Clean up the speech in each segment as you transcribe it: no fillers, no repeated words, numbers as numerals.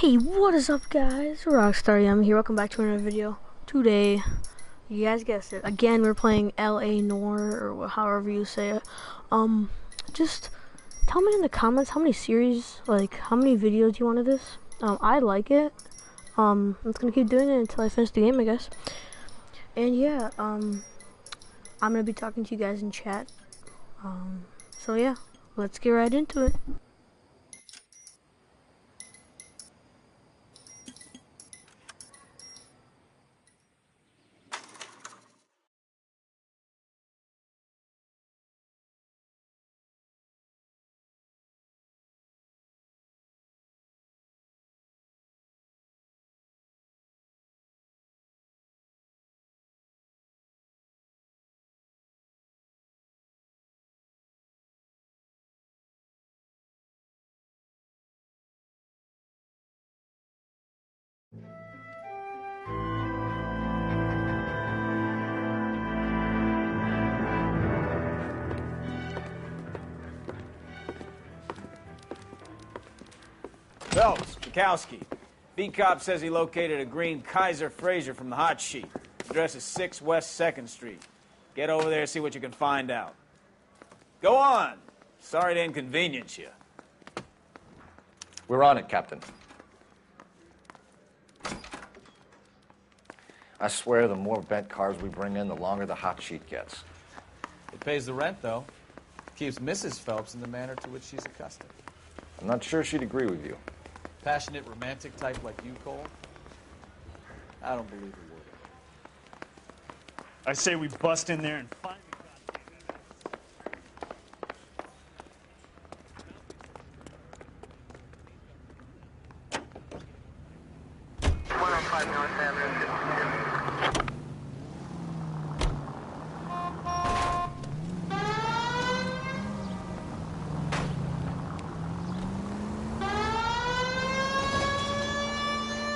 Hey, what is up, guys? Rockstar I'm here. Welcome back to another video. Today, you guys guessed it. Again, we're playing LA Noire, or however you say it. Just tell me in the comments how many series, how many videos you want of this. I like it. I'm just gonna keep doing it until I finish the game, I guess. And yeah, I'm gonna be talking to you guys in chat. So yeah, let's get right into it. Phelps, Bukowski. Beat cop says he located a green Kaiser Fraser from the hot sheet. Address is 6 West 2nd Street. Get over there, see what you can find out. Go on. Sorry to inconvenience you. We're on it, Captain. I swear the more bent cars we bring in, the longer the hot sheet gets. It pays the rent, though. Keeps Mrs. Phelps in the manner to which she's accustomed. I'm not sure she'd agree with you. Passionate, romantic type like you, Cole? I don't believe a word. I say we bust in there and find the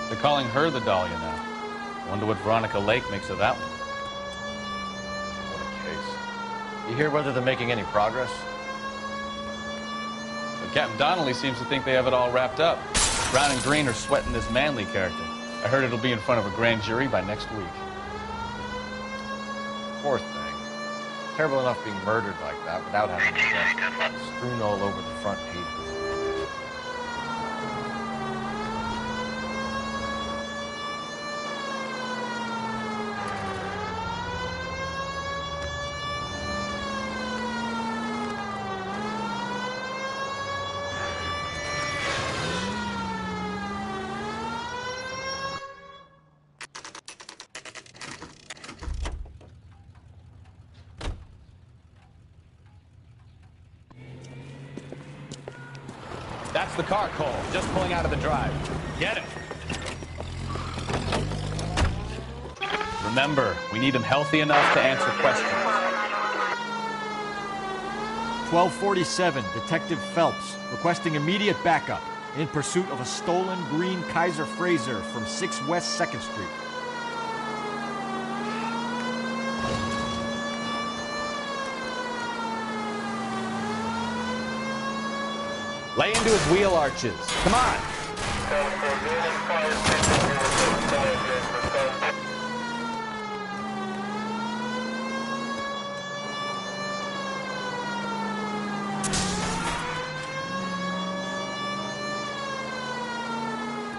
They're calling her the Dahlia now. Wonder what Veronica Lake makes of that one. What a case. You hear whether they're making any progress? But Captain Donnelly seems to think they have it all wrapped up. Brown and Green are sweating this Manley character. I heard it'll be in front of a grand jury by next week. Poor thing. Terrible enough being murdered like that without having a death strewn all over the front pages. That's the car, Cole. Just pulling out of the drive. Get it. Remember, we need him healthy enough to answer questions. 1247, Detective Phelps, requesting immediate backup in pursuit of a stolen green Kaiser Fraser from 6 West 2nd Street. Lay into his wheel arches. Come on.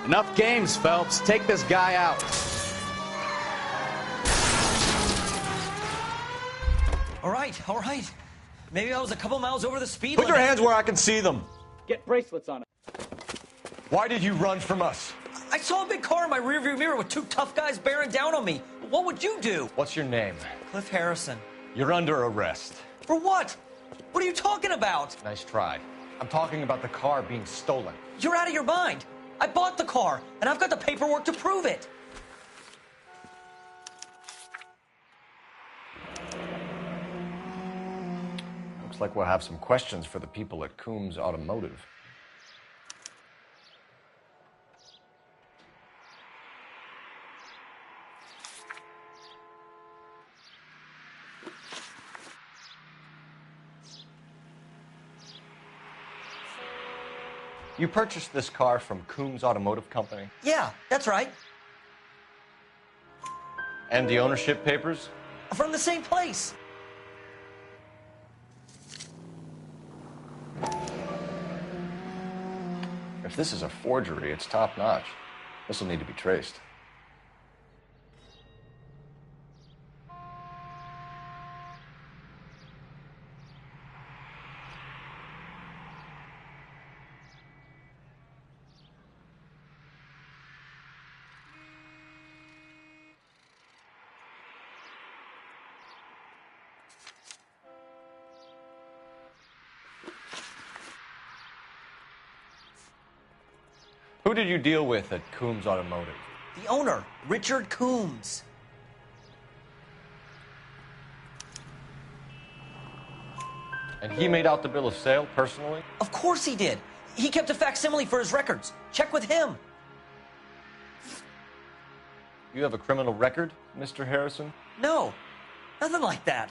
Enough games, Phelps. Take this guy out. All right. Maybe I was a couple miles over the speed Put limit. your hands where I can see them. Get bracelets on it. Why did you run from us? I saw a big car in my rearview mirror with two tough guys bearing down on me. What would you do? What's your name? Cliff Harrison. You're under arrest. For what? What are you talking about? Nice try. I'm talking about the car being stolen. You're out of your mind. I bought the car, and I've got the paperwork to prove it. Looks like we'll have some questions for the people at Coombs Automotive. You purchased this car from Coombs Automotive Company? Yeah, that's right. And the ownership papers? From the same place. If this is a forgery, it's top-notch. This will need to be traced. Who did you deal with at Coombs Automotive? The owner, Richard Coombs. And he made out the bill of sale personally? Of course he did. He kept a facsimile for his records. Check with him. You have a criminal record, Mr. Harrison? No, nothing like that.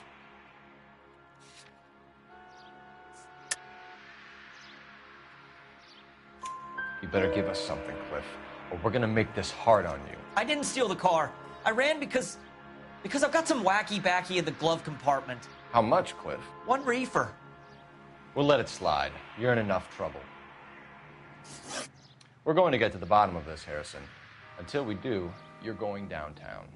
You better give us something, Cliff, or we're gonna make this hard on you. I didn't steal the car. I ran because I've got some wacky-backy in the glove compartment. How much, Cliff? 1 reefer. We'll let it slide. You're in enough trouble. We're going to get to the bottom of this, Harrison. Until we do, you're going downtown.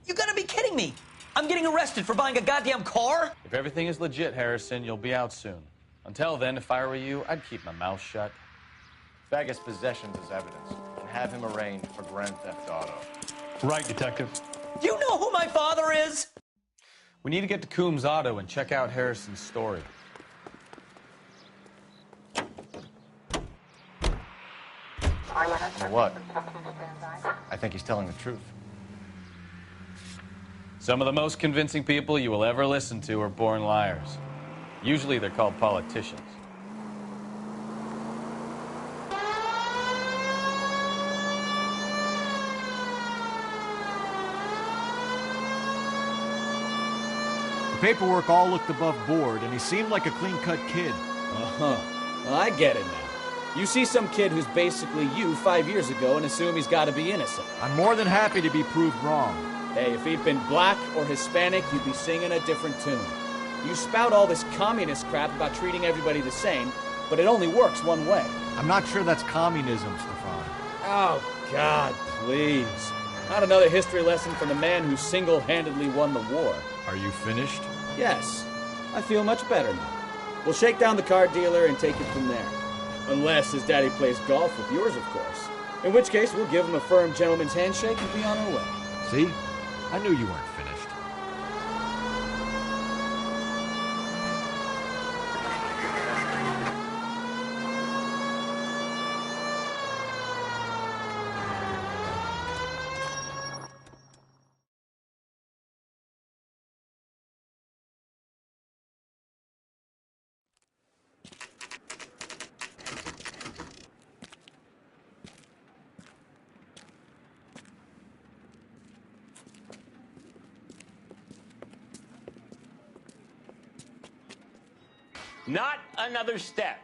You gotta be kidding me. I'm getting arrested for buying a goddamn car? If everything is legit, Harrison, you'll be out soon. Until then, if I were you, I'd keep my mouth shut. Faggots possessions as evidence and have him arraigned for Grand Theft Auto. Right, Detective. Do you know who my father is? We need to get to Coombs Auto and check out Harrison's story. You know what? I think he's telling the truth. Some of the most convincing people you will ever listen to are born liars. Usually they're called politicians. The paperwork all looked above board, and he seemed like a clean-cut kid. Uh-huh. Well, I get it now. You see some kid who's basically you 5 years ago and assume he's got to be innocent. I'm more than happy to be proved wrong. Hey, if he'd been black or Hispanic, you'd be singing a different tune. You spout all this communist crap about treating everybody the same, but it only works one way. I'm not sure that's communism, Stefan. Oh, God, please. Not another history lesson from the man who single-handedly won the war. Are you finished? Yes, I feel much better now. We'll shake down the car dealer and take it from there. Unless his daddy plays golf with yours, of course. In which case, we'll give him a firm gentleman's handshake and be on our way. See? I knew you weren't finished. Not another step.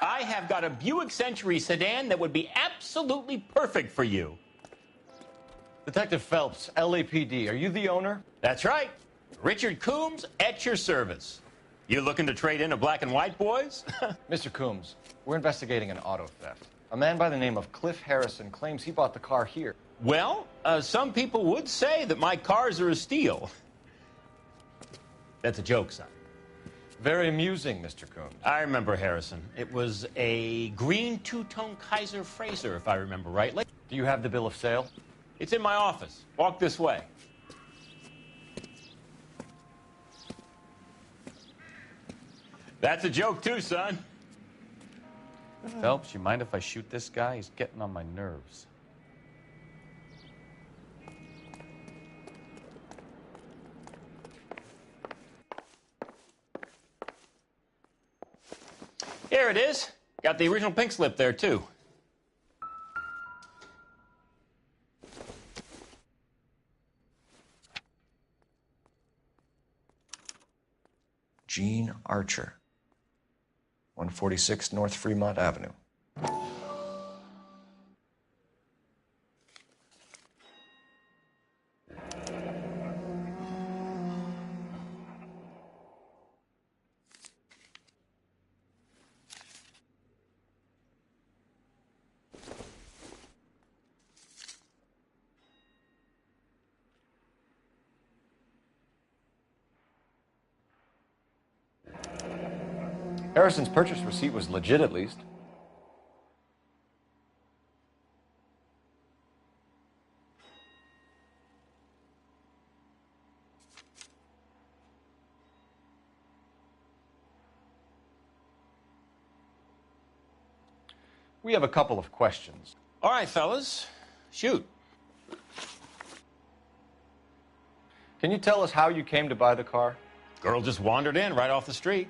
I have got a Buick Century sedan that would be absolutely perfect for you. Detective Phelps, LAPD, are you the owner? That's right. Richard Coombs at your service. You looking to trade in a black and white, boys? Mr. Coombs, we're investigating an auto theft. A man by the name of Cliff Harrison claims he bought the car here. Well, some people would say that my cars are a steal. That's a joke, son. Very amusing, Mr. Coombs. I remember Harrison. It was a green two-tone Kaiser Frazer, if I remember rightly. Do you have the bill of sale? It's in my office. Walk this way. That's a joke, too, son. Phelps, you mind if I shoot this guy? He's getting on my nerves. Here it is. Got the original pink slip there, too. Gene Archer, 146 North Fremont Avenue. Harrison's purchase receipt was legit, at least. We have a couple of questions. All right, fellas, shoot. Can you tell us how you came to buy the car? Girl just wandered in right off the street.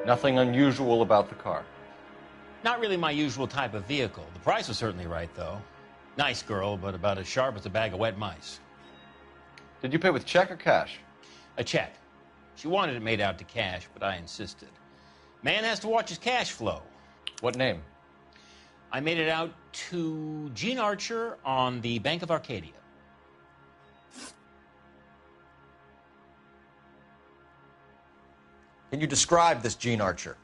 Nothing unusual about the car. Not really my usual type of vehicle. The price was certainly right, though. Nice girl, but about as sharp as a bag of wet mice. Did you pay with check or cash? A check. She wanted it made out to cash, but I insisted. Man has to watch his cash flow. What name? I made it out to Gene Archer on the Bank of Arcadia. Can you describe this Gene Archer?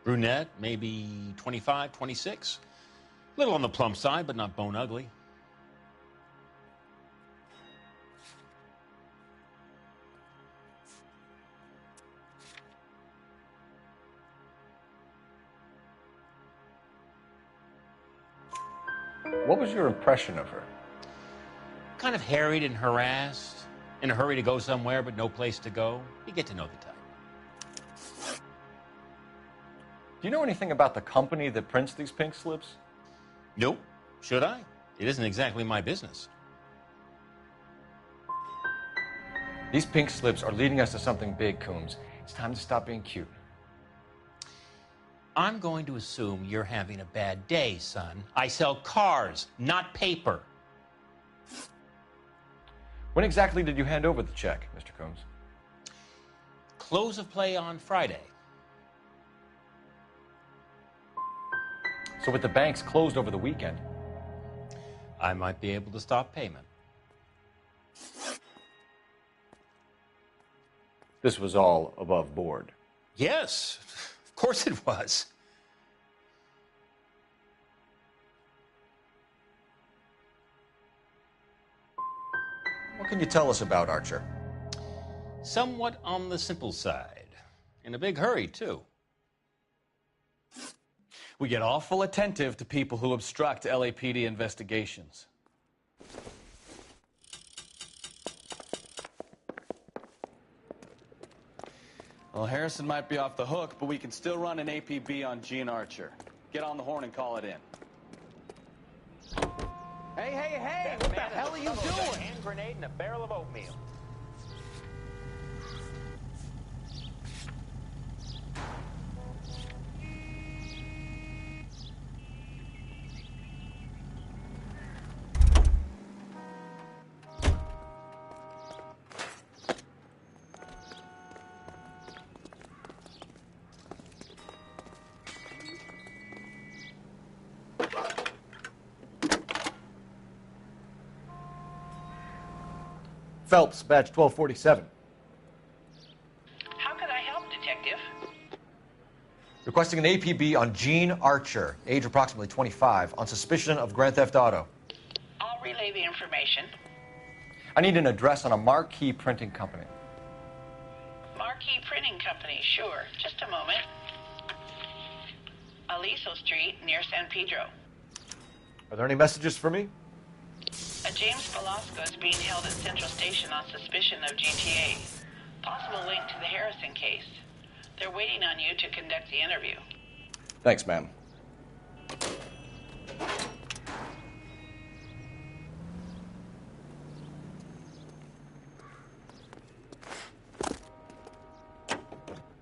Brunette, maybe 25, 26. Little on the plump side, but not bone ugly. What was your impression of her? Kind of harried and harassed, in a hurry to go somewhere but no place to go. You get to know the type. Do you know anything about the company that prints these pink slips? Nope. Should I? It isn't exactly my business. These pink slips are leading us to something big, Coombs. It's time to stop being cute. I'm going to assume you're having a bad day, son. I sell cars, not paper. When exactly did you hand over the check, Mr. Coombs? Close of play on Friday. So with the banks closed over the weekend, I might be able to stop payment. this was all above board. Yes, of course it was. What can you tell us about Archer? Somewhat on the simple side. In a big hurry, too. We get awful attentive to people who obstruct LAPD investigations. Well, Harrison might be off the hook, but we can still run an APB on Gene Archer. Get on the horn and call it in. Hey, what the hell are you doing? A hand grenade and a barrel of oatmeal. Phelps, badge 1247. How could I help, Detective? Requesting an APB on Gene Archer, age approximately 25, on suspicion of grand theft auto. I'll relay the information. I need an address on a marquee printing company. Marquee Printing Company, sure. Just a moment. Aliso Street, near San Pedro. Are there any messages for me? A James Velasco is being held at Central Station on suspicion of GTA. Possible link to the Harrison case. They're waiting on you to conduct the interview. Thanks, ma'am.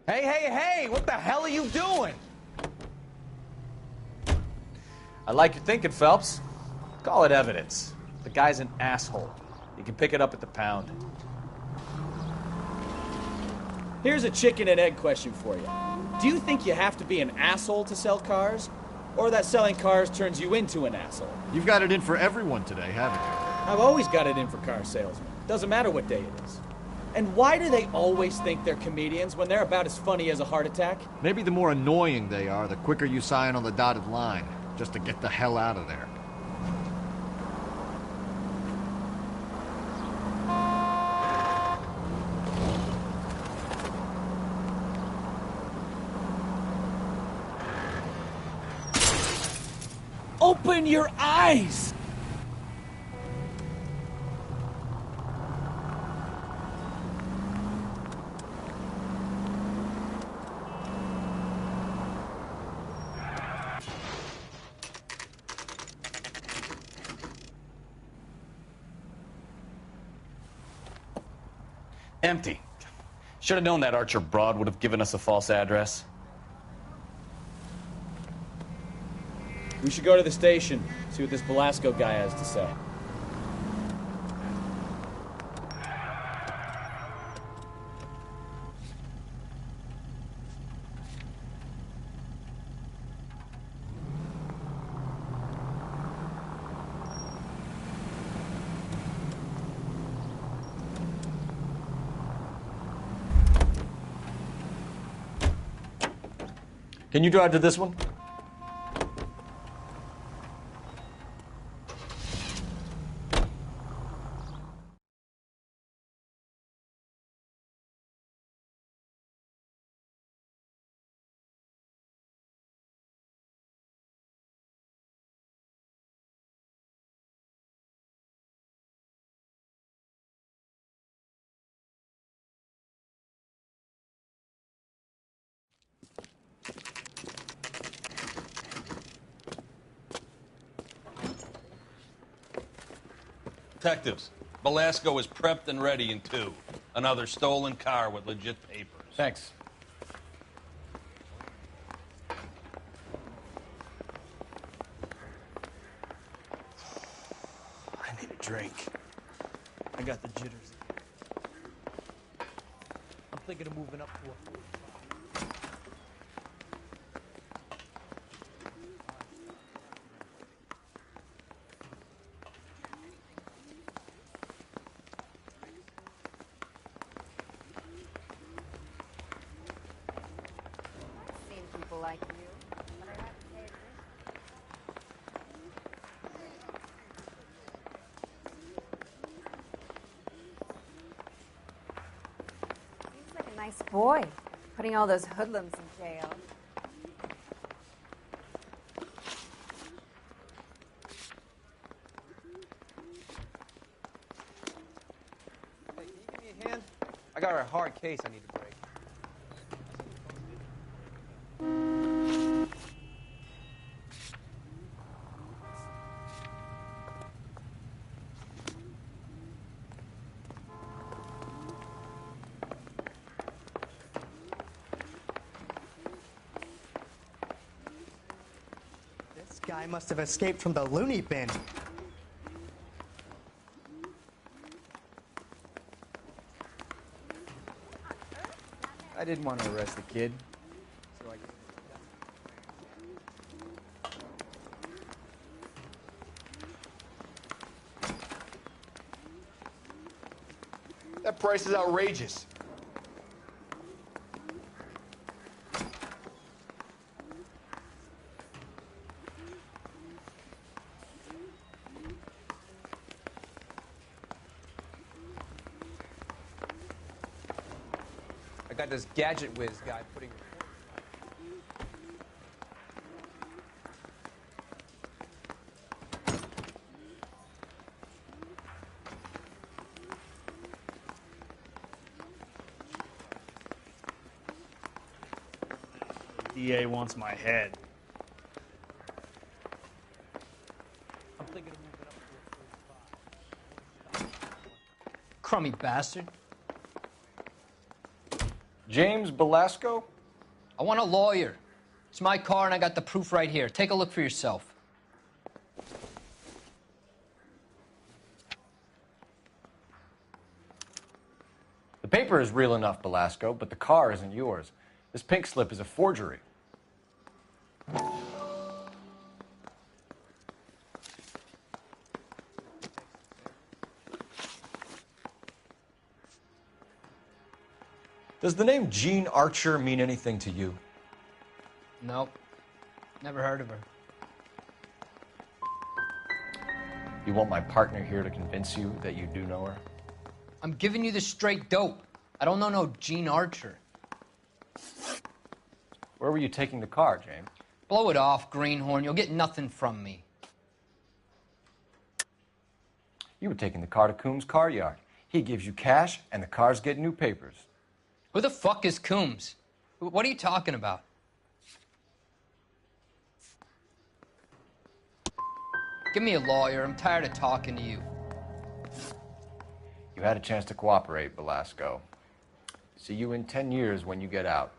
Hey, what the hell are you doing? I like your thinking, Phelps. Call it evidence. The guy's an asshole. You can pick it up at the pound. Here's a chicken and egg question for you. Do you think you have to be an asshole to sell cars? Or that selling cars turns you into an asshole? You've got it in for everyone today, haven't you? I've always got it in for car salesmen. Doesn't matter what day it is. And why do they always think they're comedians when they're about as funny as a heart attack? Maybe the more annoying they are, the quicker you sign on the dotted line, just to get the hell out of there. Open your eyes! Empty. Should have known that Archer broad would have given us a false address. We should go to the station, see what this Velasco guy has to say. Can you drive to this one? Detectives, Velasco is prepped and ready in 2. Another stolen car with legit papers. Thanks. I need a drink. I got the jitters. I'm thinking of moving up to a... People like you, but I have to pay attention. Seems like a nice boy, putting all those hoodlums in jail. Hey, can you give me a hand? I got a hard case I need to break. This guy must have escaped from the loony bin. I didn't want to arrest the kid, so I... That price is outrageous. I got this gadget whiz guy putting... DA wants my head. I'm thinking of moving up to a 45. Crummy bastard. James Velasco? I want a lawyer. It's my car and I got the proof right here. Take a look for yourself. The paper is real enough, Velasco, but the car isn't yours. This pink slip is a forgery. Does the name Jean Archer mean anything to you? Nope. Never heard of her. You want my partner here to convince you that you do know her? I'm giving you the straight dope. I don't know no Jean Archer. Where were you taking the car, James? Blow it off, greenhorn. You'll get nothing from me. You were taking the car to Coombs' car yard. He gives you cash, and the cars get new papers. Who the fuck is Coombs? What are you talking about? Give me a lawyer. I'm tired of talking to you. You had a chance to cooperate, Velasco. See you in 10 years when you get out.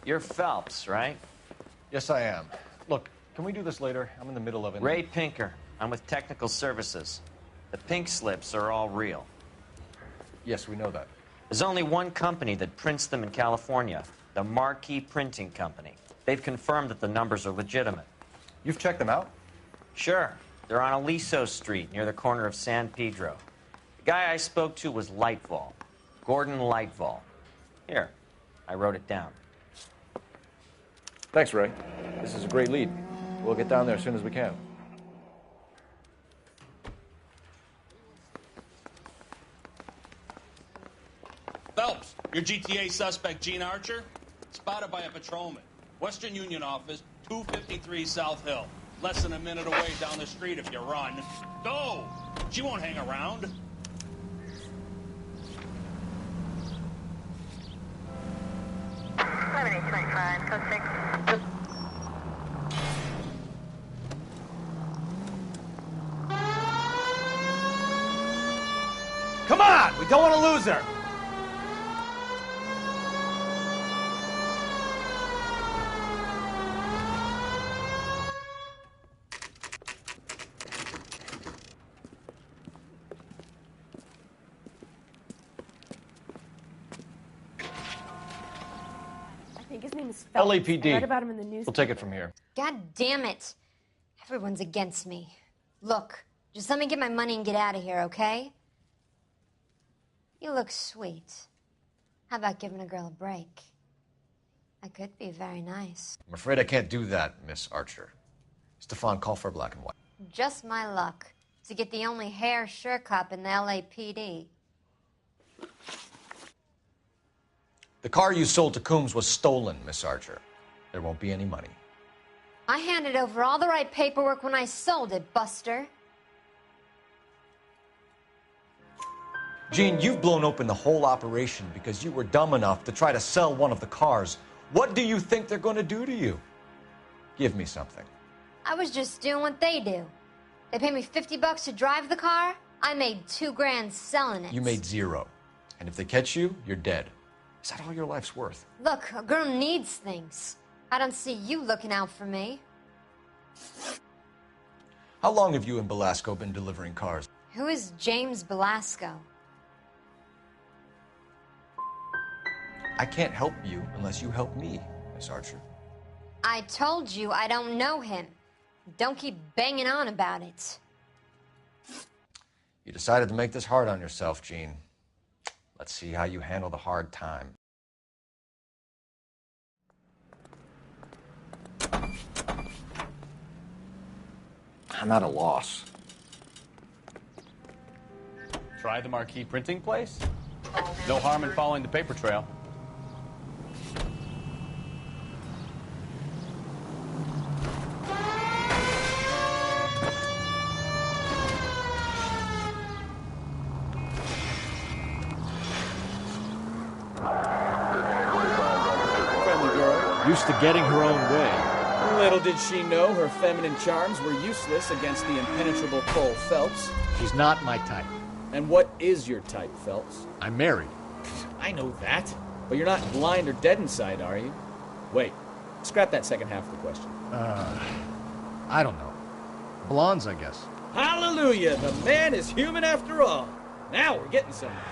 You're Phelps, right? Yes, I am. Look, can we do this later? I'm in the middle of it. Ray Pinker. I'm with Technical Services. The pink slips are all real. Yes, we know that. There's only one company that prints them in California, the Marquee Printing Company. They've confirmed that the numbers are legitimate. You've checked them out? Sure. They're on Aliso Street, near the corner of San Pedro. The guy I spoke to was Lightval. Gordon Lightval. Here, I wrote it down. Thanks, Ray. This is a great lead. We'll get down there as soon as we can. Phelps, your GTA suspect, Gene Archer, spotted by a patrolman. Western Union office, 253 South Hill. Less than a minute away down the street if you run. Go! She won't hang around. Come on! We don't want to lose her! I think his name is Phelps. LAPD. I read about him in the news. We'll take it from here. God damn it. Everyone's against me. Look, just let me get my money and get out of here, okay? You look sweet. How about giving a girl a break? I could be very nice. I'm afraid I can't do that, Miss Archer. Stefan, call for black and white. Just my luck to get the only hair sure cop in the LAPD. The car you sold to Coombs was stolen, Miss Archer. There won't be any money. I handed over all the right paperwork when I sold it, Buster. Gene, you've blown open the whole operation because you were dumb enough to try to sell one of the cars. What do you think they're going to do to you? Give me something. I was just doing what they do. They paid me $50 to drive the car. I made $2,000 selling it. You made zero. And if they catch you, you're dead. Is that all your life's worth? Look, a girl needs things. I don't see you looking out for me. How long have you and Belasco been delivering cars? Who is James Belasco? I can't help you unless you help me, Miss Archer. I told you I don't know him. Don't keep banging on about it. You decided to make this hard on yourself, Gene. Let's see how you handle the hard time. I'm at a loss. Try the Marquee printing place? No harm in following the paper trail. Used to getting her own way. Little did she know her feminine charms were useless against the impenetrable Cole Phelps. She's not my type. And what is your type, Phelps? I'm married. I know that. But you're not blind or dead inside, are you? Wait, scrap that second half of the question. I don't know. Blondes, I guess. Hallelujah! The man is human after all. Now we're getting somewhere.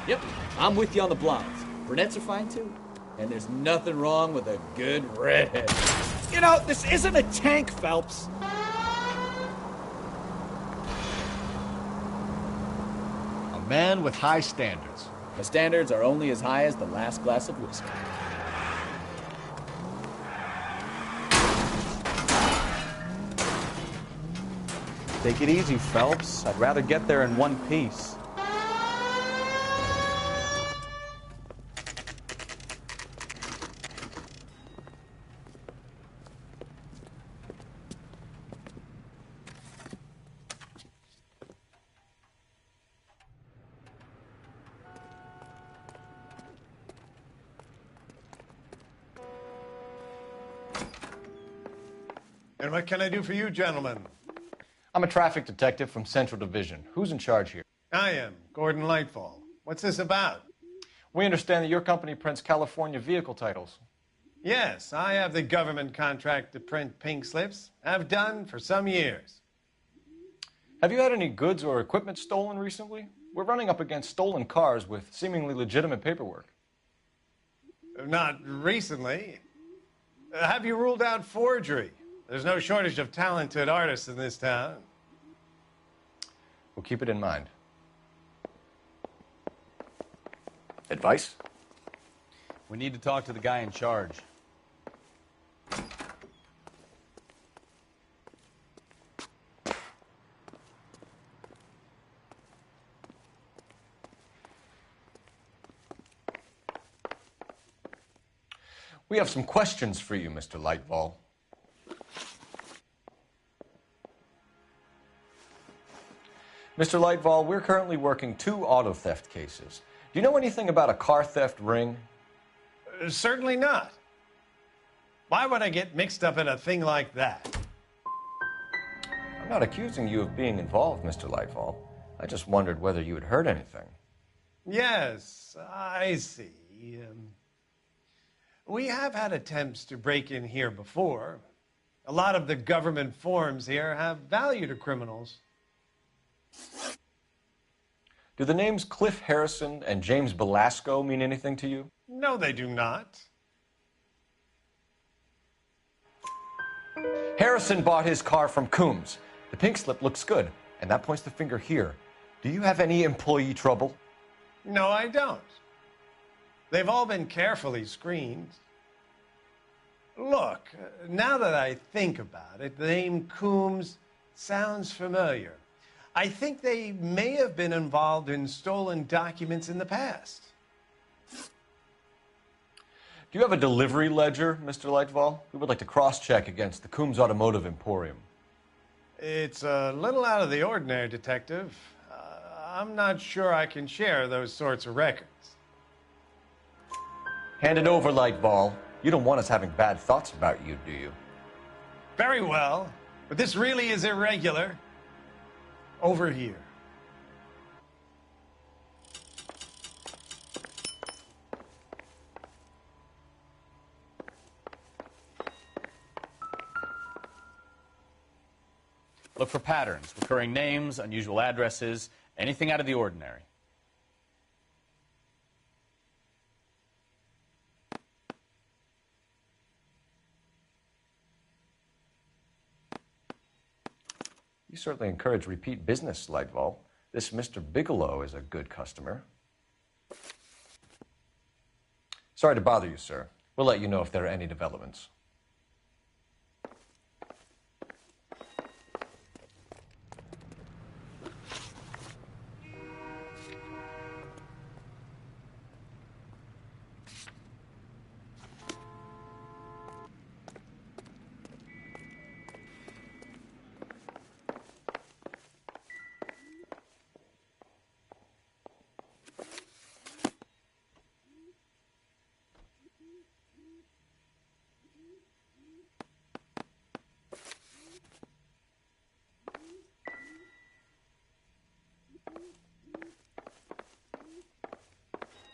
Yep, I'm with you on the blondes. Brunettes are fine too. And there's nothing wrong with a good redhead. You know, this isn't a tank, Phelps. A man with high standards. The standards are only as high as the last glass of whiskey. Take it easy, Phelps. I'd rather get there in one piece. And what can I do for you, gentlemen? I'm a traffic detective from Central Division. Who's in charge here? I am, Gordon Lightfall. What's this about? We understand that your company prints California vehicle titles. Yes, I have the government contract to print pink slips. I've done for some years. Have you had any goods or equipment stolen recently? We're running up against stolen cars with seemingly legitimate paperwork. Not recently. Have you ruled out forgery? There's no shortage of talented artists in this town. We'll keep it in mind. Advice? We need to talk to the guy in charge. We have some questions for you, Mr. Lightfall. Mr. Lightfall, we're currently working 2 auto theft cases. Do you know anything about a car theft ring? Certainly not. Why would I get mixed up in a thing like that? I'm not accusing you of being involved, Mr. Lightfall. I just wondered whether you had heard anything. Yes, I see. We have had attempts to break in here before. A lot of the government forms here have value to criminals. Do the names Cliff Harrison and James Belasco mean anything to you? No, they do not. Harrison bought his car from Coombs. The pink slip looks good, and that points the finger here. Do you have any employee trouble? No, I don't. They've all been carefully screened. Look, now that I think about it, the name Coombs sounds familiar. I think they may have been involved in stolen documents in the past. Do you have a delivery ledger, Mr. Lightfall? We would like to cross-check against the Coombs Automotive Emporium. It's a little out of the ordinary, Detective. I'm not sure I can share those sorts of records. Hand it over, Lightfall. You don't want us having bad thoughts about you, do you? Very well, but this really is irregular. Over here. Look for patterns, recurring names, unusual addresses, anything out of the ordinary. You certainly encourage repeat business, Lightfall. This Mr. Bigelow is a good customer. Sorry to bother you, sir. We'll let you know if there are any developments.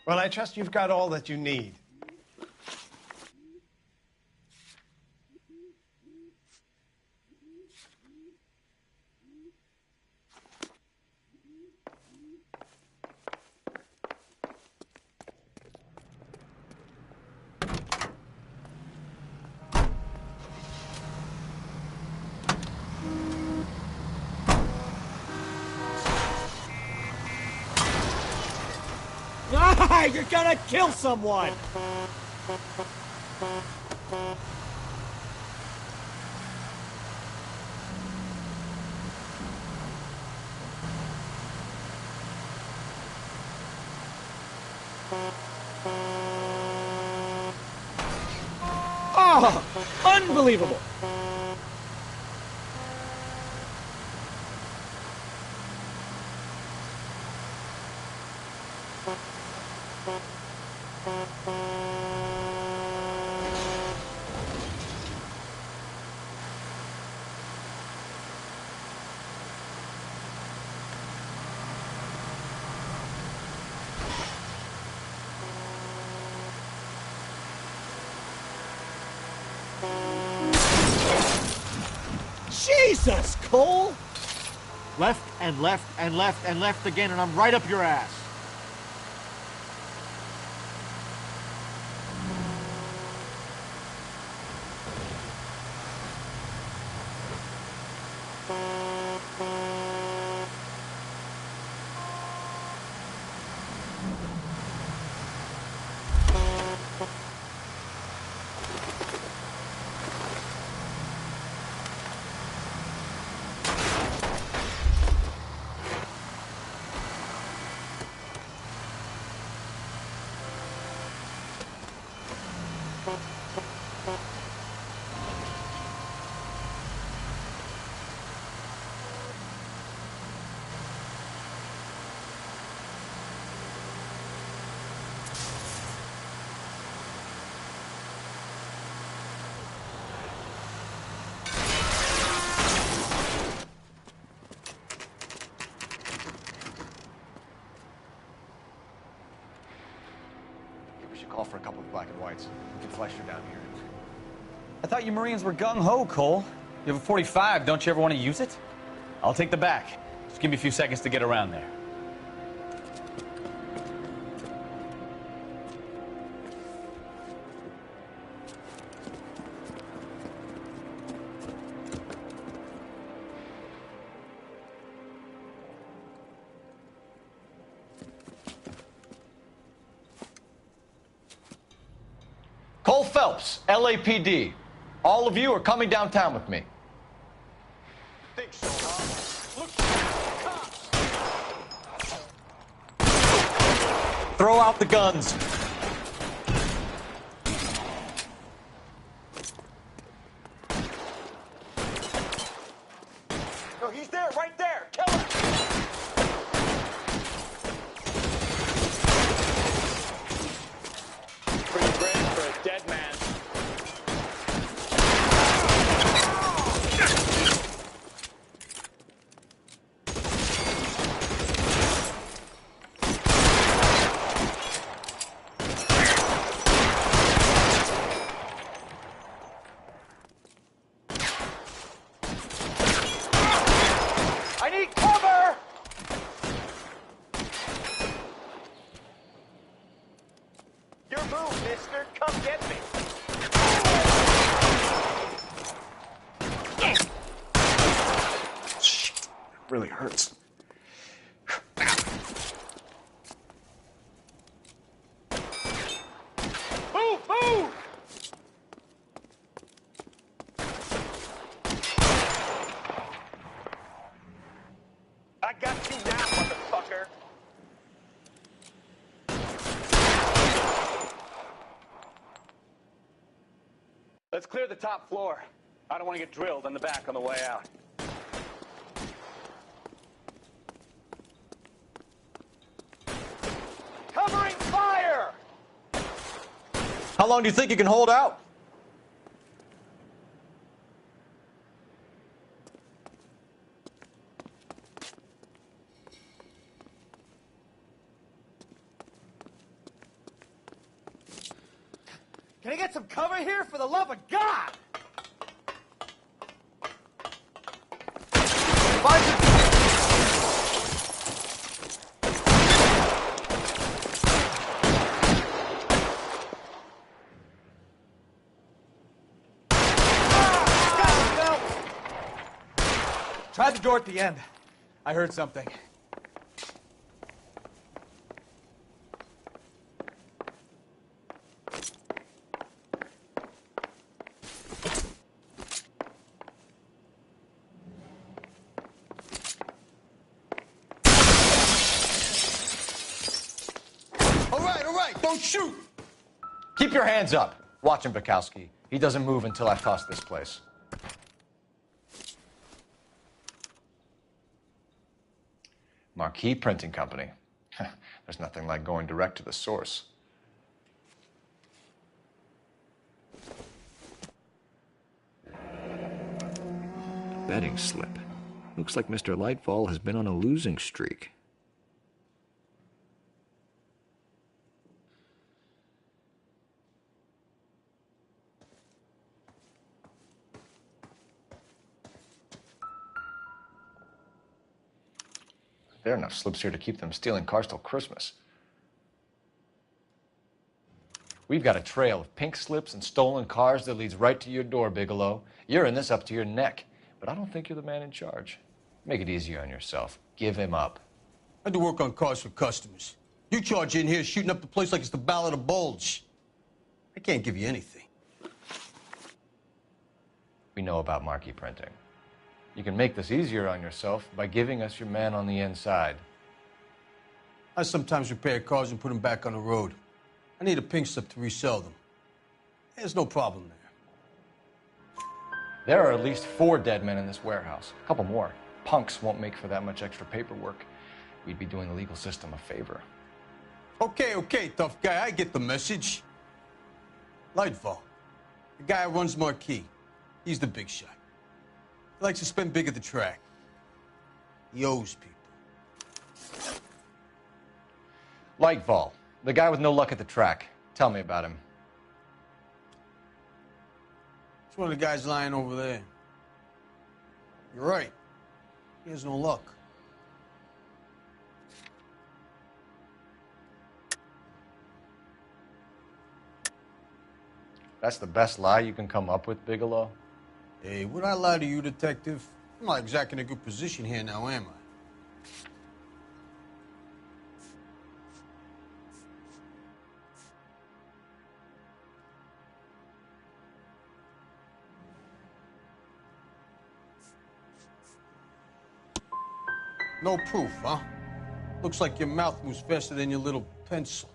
Well, I trust you've got all that you need. You're gonna kill someone! Oh! Unbelievable! Jesus, Cole! Left and left and left and left again, and I'm right up your ass. We should call for a couple of black and whites. We can flush her down here. I thought you Marines were gung-ho, Cole. You have a 45. Don't you ever want to use it? I'll take the back. Just give me a few seconds to get around there. Cole Phelps, LAPD. All of you are coming downtown with me. Think so, huh? Look, cops! Throw out the guns. No, he's there, right there. Kill him! Pretty grand for a dead man. I need cover! Your move, mister. Come get me. Shit, really hurts. Move, move! I got you now, motherfucker. Let's clear the top floor. I don't want to get drilled in the back on the way out. Covering fire! How long do you think you can hold out? Can I get some cover here, for the love of God? Try the door at the end. I heard something. All right, don't shoot! Keep your hands up. Watch him, Bukowski. He doesn't move until I toss this place. Marquee Printing Company. There's nothing like going direct to the source. Betting slip. Looks like Mr. Lightfall has been on a losing streak. There are enough slips here to keep them stealing cars till Christmas. We've got a trail of pink slips and stolen cars that leads right to your door, Bigelow. You're in this up to your neck, but I don't think you're the man in charge. Make it easier on yourself. Give him up. I do work on cars for customers. You charge in here shooting up the place like it's the Ballad of Bulge. I can't give you anything. We know about marquee printing. You can make this easier on yourself by giving us your man on the inside. I sometimes repair cars and put them back on the road. I need a pink slip to resell them. There's no problem there. There are at least 4 dead men in this warehouse. A couple more. Punks won't make for that much extra paperwork. We'd be doing the legal system a favor. Okay, tough guy. I get the message. Lightfall, the guy who runs Marquee. He's the big shot. He likes to spend big at the track. He owes people. Lightfall, the guy with no luck at the track. Tell me about him. It's one of the guys lying over there. You're right. He has no luck. That's the best lie you can come up with, Bigelow? Hey, would I lie to you, detective? I'm not exactly in a good position here now, am I? No proof, huh? Looks like your mouth moves faster than your little pencil.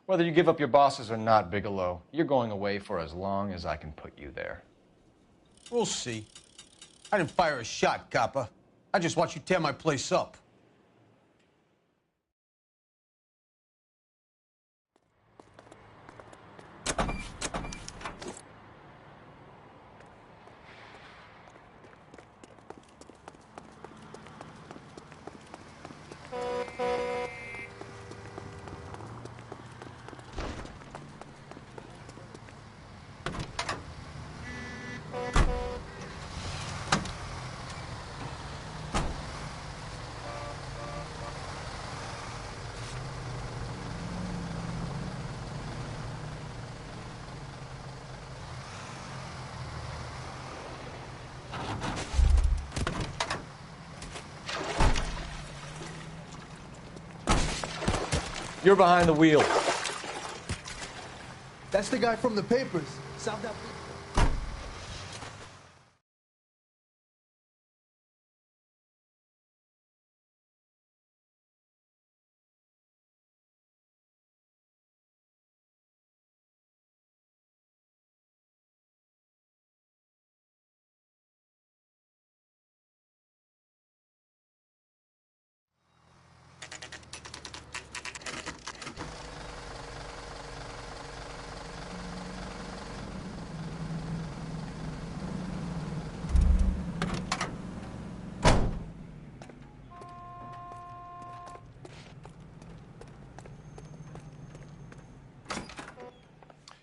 Whether you give up your bosses or not, Bigelow, you're going away for as long as I can put you there. We'll see. I didn't fire a shot, copper. I just watched you tear my place up. You're behind the wheel. That's the guy from the papers. Sound that.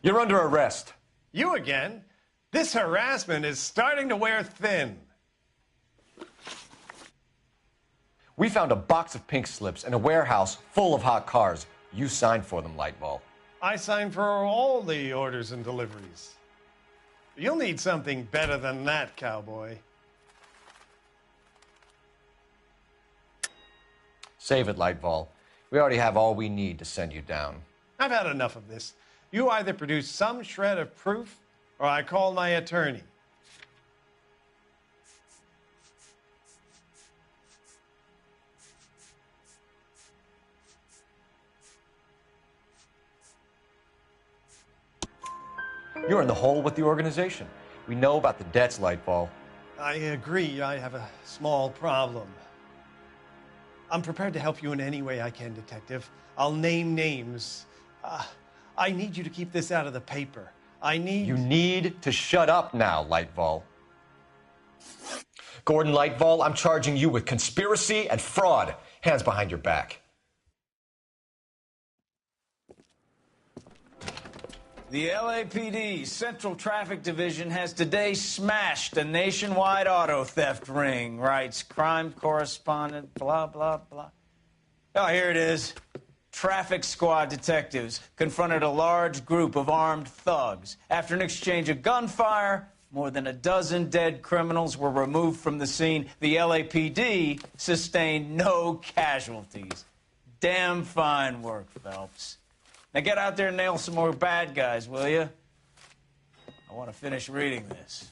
You're under arrest. You again? This harassment is starting to wear thin. We found a box of pink slips in a warehouse full of hot cars. You signed for them, Lightball. I signed for all the orders and deliveries. You'll need something better than that, cowboy. Save it, Lightball. We already have all we need to send you down. I've had enough of this. You either produce some shred of proof, or I call my attorney. You're in the hole with the organization. We know about the debts, Lightball. I agree. I have a small problem. I'm prepared to help you in any way I can, Detective. I'll name names. I need you to keep this out of the paper. You need to shut up now, Lightball. Gordon Lightball, I'm charging you with conspiracy and fraud. Hands behind your back. The LAPD Central Traffic Division has today smashed a nationwide auto theft ring, writes crime correspondent, blah, blah, blah. Oh, here it is. Traffic squad detectives confronted a large group of armed thugs. After an exchange of gunfire, more than a dozen dead criminals were removed from the scene. The LAPD sustained no casualties. Damn fine work, Phelps. Now get out there and nail some more bad guys, will you? I want to finish reading this.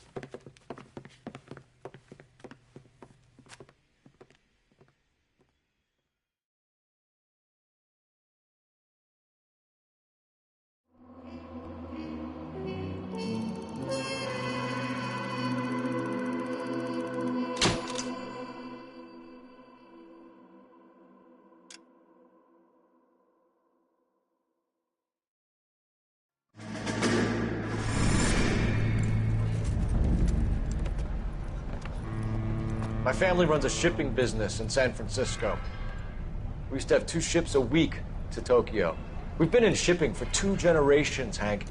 My family runs a shipping business in San Francisco. We used to have 2 ships a week to Tokyo. We've been in shipping for 2 generations, Hank.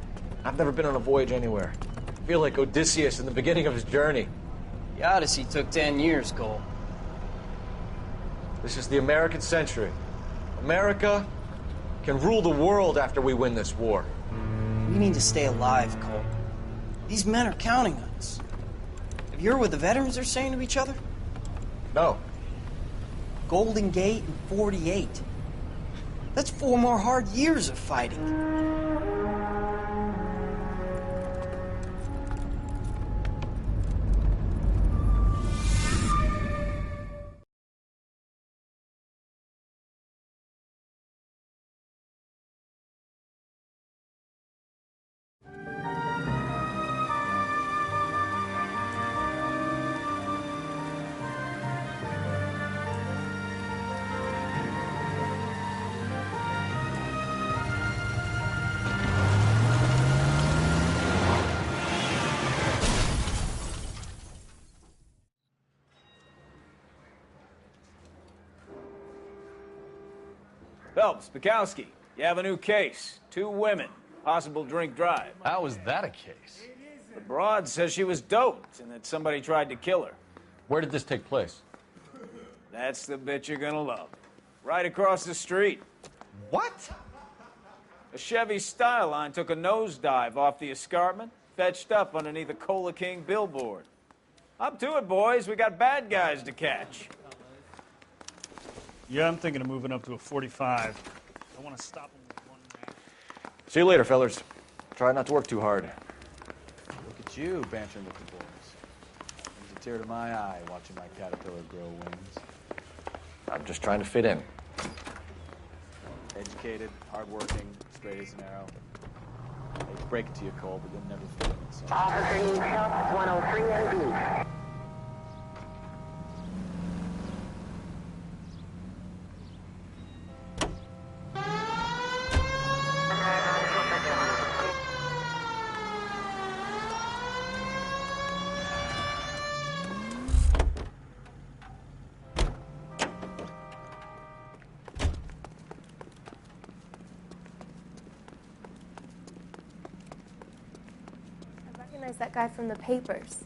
I've never been on a voyage anywhere. I feel like Odysseus in the beginning of his journey. The Odyssey took 10 years, Cole. This is the American century. America can rule the world after we win this war. We need to stay alive, Cole. These men are counting on us. Have you heard what the veterans are saying to each other? No. Golden Gate and 48. That's 4 more hard years of fighting. Phelps, Bukowski, you have a new case. 2 women, possible drink drive. How was that a case? The broad says she was doped and that somebody tried to kill her. Where did this take place? That's the bit you're gonna love. Right across the street. What? A Chevy Styline took a nosedive off the escarpment, fetched up underneath a Cola King billboard. Up to it, boys. We got bad guys to catch. Yeah, I'm thinking of moving up to a 45. I want to stop him with 1 man. See you later, fellers. Try not to work too hard. Look at you, bantering with the boys. Brings a tear to my eye watching my caterpillar grow wings. I'm just trying to fit in. Educated, hardworking, straight as an arrow. I hate to break it to you, Cole, but you'll never fit in. So. Officer needs help at 103 MD. That guy from the papers.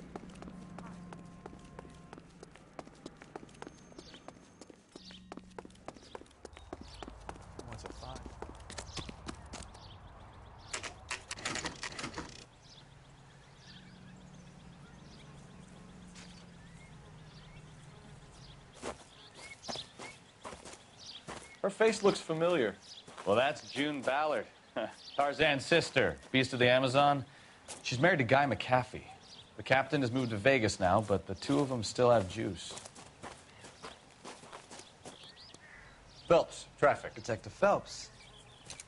What's a 5? Her face looks familiar. Well, that's June Ballard, Tarzan's sister, beast of the Amazon. She's married to Guy McAfee. The captain has moved to Vegas now, but the 2 of them still have juice. Phelps, traffic. Detective Phelps.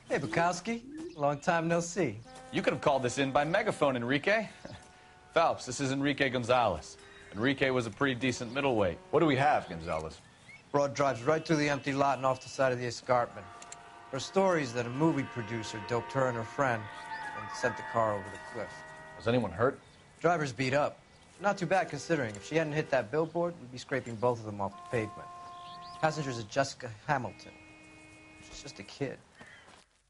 Hey, Bukowski. Long time no see. You could have called this in by megaphone, Enrique. Phelps, this is Enrique Gonzalez. Enrique was a pretty decent middleweight. What do we have, Gonzalez? Broad drives right through the empty lot and off the side of the escarpment. Her story is that a movie producer doped her and her friend and sent the car over the cliff. Was anyone hurt? Driver's beat up. Not too bad considering. If she hadn't hit that billboard, we'd be scraping both of them off the pavement. Passenger's a Jessica Hamilton. She's just a kid.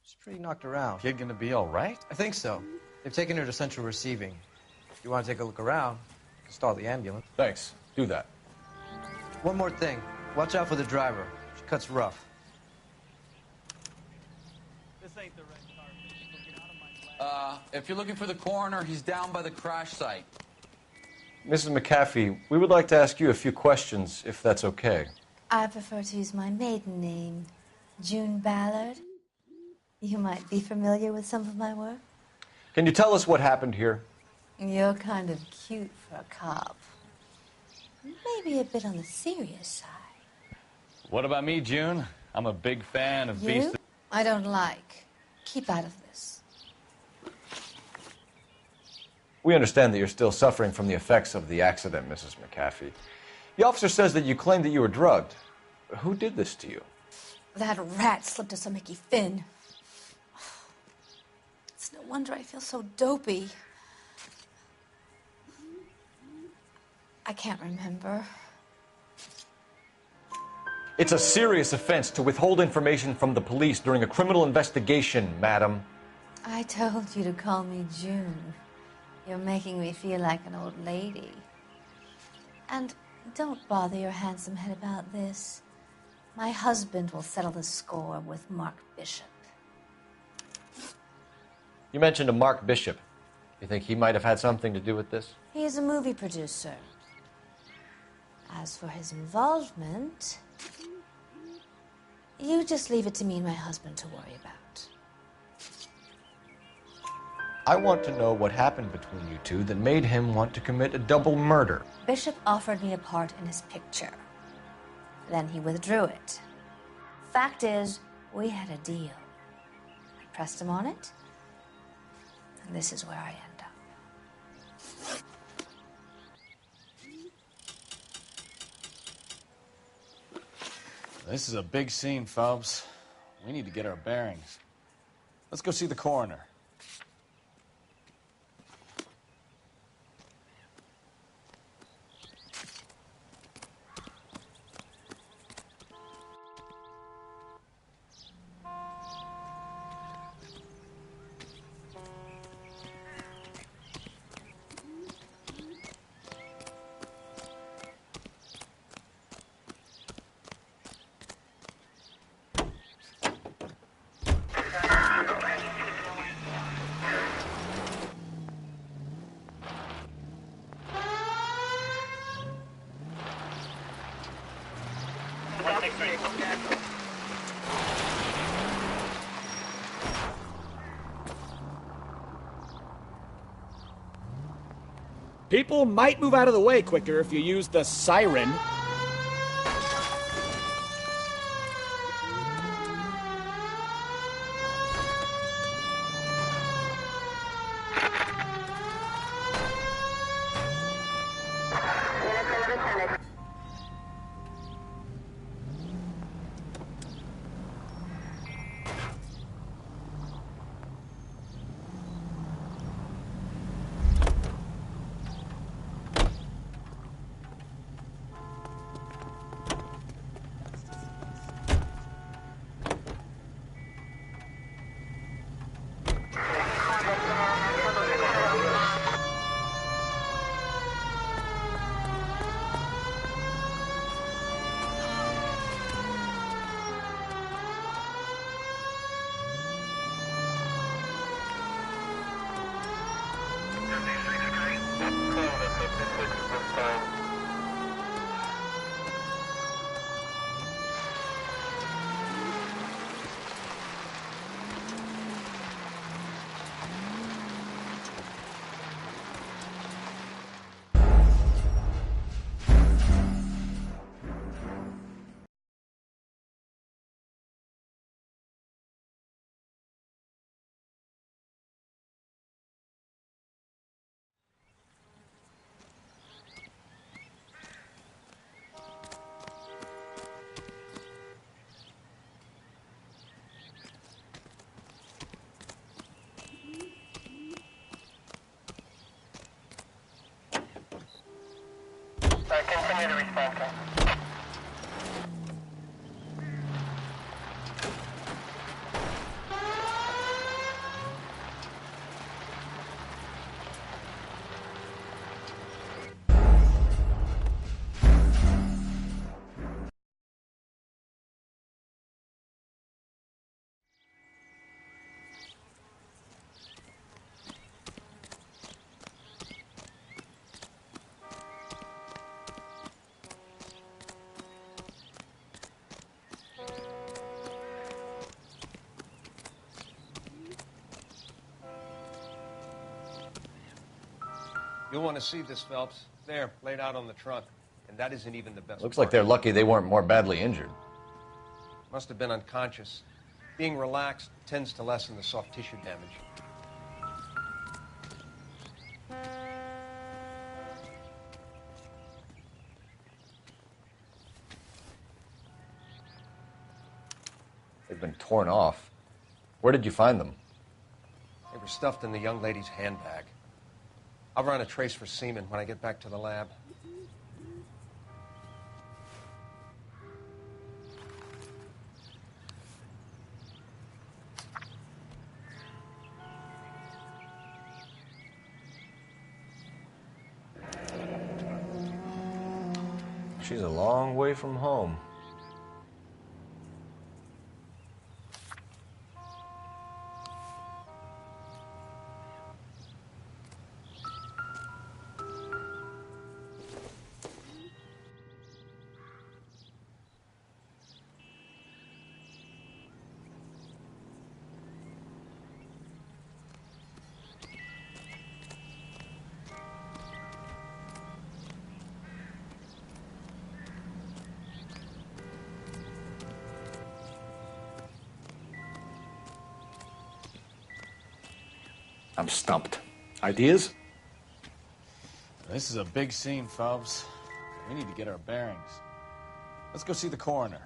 She's pretty knocked around. Kid gonna be all right? I think so. They've taken her to central receiving. If you want to take a look around, stall the ambulance. Thanks. Do that. One more thing. Watch out for the driver. She cuts rough. This ain't the red car. If you're looking for the coroner, he's down by the crash site. Mrs. McAfee, we would like to ask you a few questions, if that's okay. I prefer to use my maiden name, June Ballard. You might be familiar with some of my work. Can you tell us what happened here? You're kind of cute for a cop. Maybe a bit on the serious side. What about me, June? I'm a big fan of Beast. I don't like. Keep out of this. We understand that you're still suffering from the effects of the accident, Mrs. McAfee. The officer says that you claimed that you were drugged. Who did this to you? That rat slipped us a Mickey Finn. It's no wonder I feel so dopey. I can't remember. It's a serious offense to withhold information from the police during a criminal investigation, madam. I told you to call me June. You're making me feel like an old lady. And don't bother your handsome head about this. My husband will settle the score with Mark Bishop. You mentioned a Mark Bishop. You think he might have had something to do with this? He is a movie producer. As for his involvement, you just leave it to me and my husband to worry about. I want to know what happened between you two that made him want to commit a double murder. Bishop offered me a part in his picture. Then he withdrew it. Fact is, we had a deal. I pressed him on it, and this is where I end up. This is a big scene, Phelps. We need to get our bearings. Let's go see the coroner. People might move out of the way quicker if you use the siren. Continue to respond, sir. You'll want to see this, Phelps. There, laid out on the trunk. And that isn't even the best Looks part. like they're lucky they weren't more badly injured. Must have been unconscious. Being relaxed tends to lessen the soft tissue damage. They've been torn off. Where did you find them? They were stuffed in the young lady's handbag. I'll run a trace for semen when I get back to the lab. She's a long way from home. I'm stumped. Ideas? This is a big scene, Phelps. We need to get our bearings. Let's go see the coroner.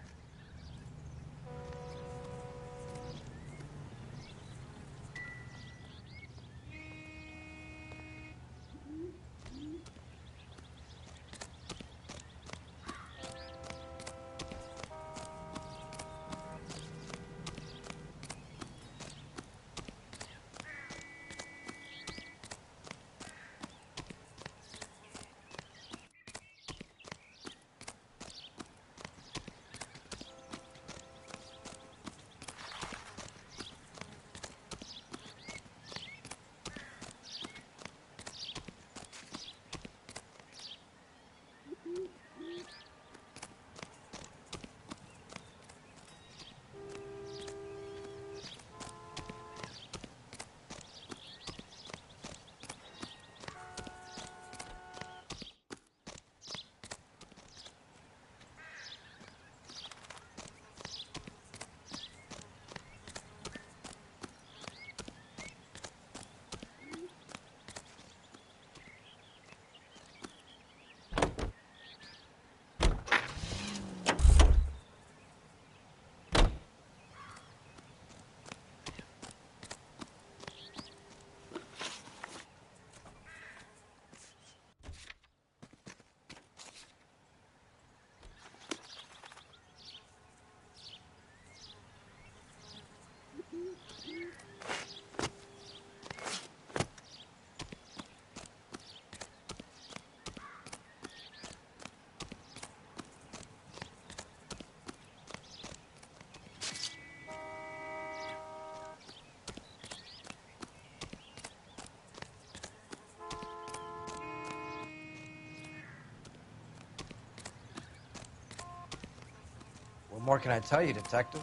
What more can I tell you, Detective?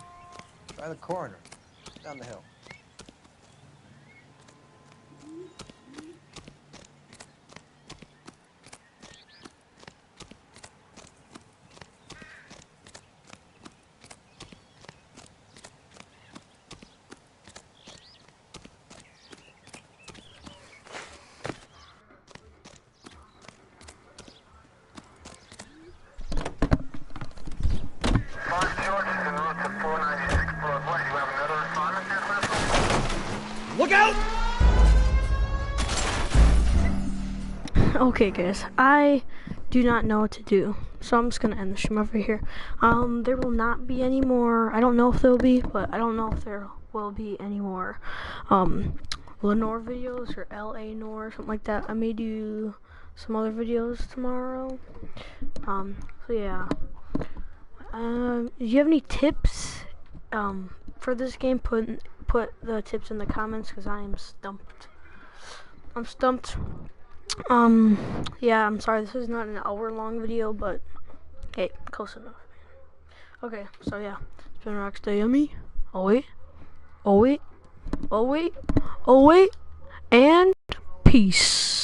Try the coroner. Down the hill. Look out! Okay, guys, I do not know what to do, so I'm just gonna end the stream over here. There will not be any more. I don't know if there will be, but I don't know if there will be any more Lenore videos or LA Noire, something like that. I may do some other videos tomorrow. So yeah. Do you have any tips for this game? Put the tips in the comments, because I am stumped. I'm stumped. Yeah, I'm sorry, this is not an hour-long video, but hey, close enough. Okay, so yeah, it's been Rockstar Yummy. Oh wait, and peace.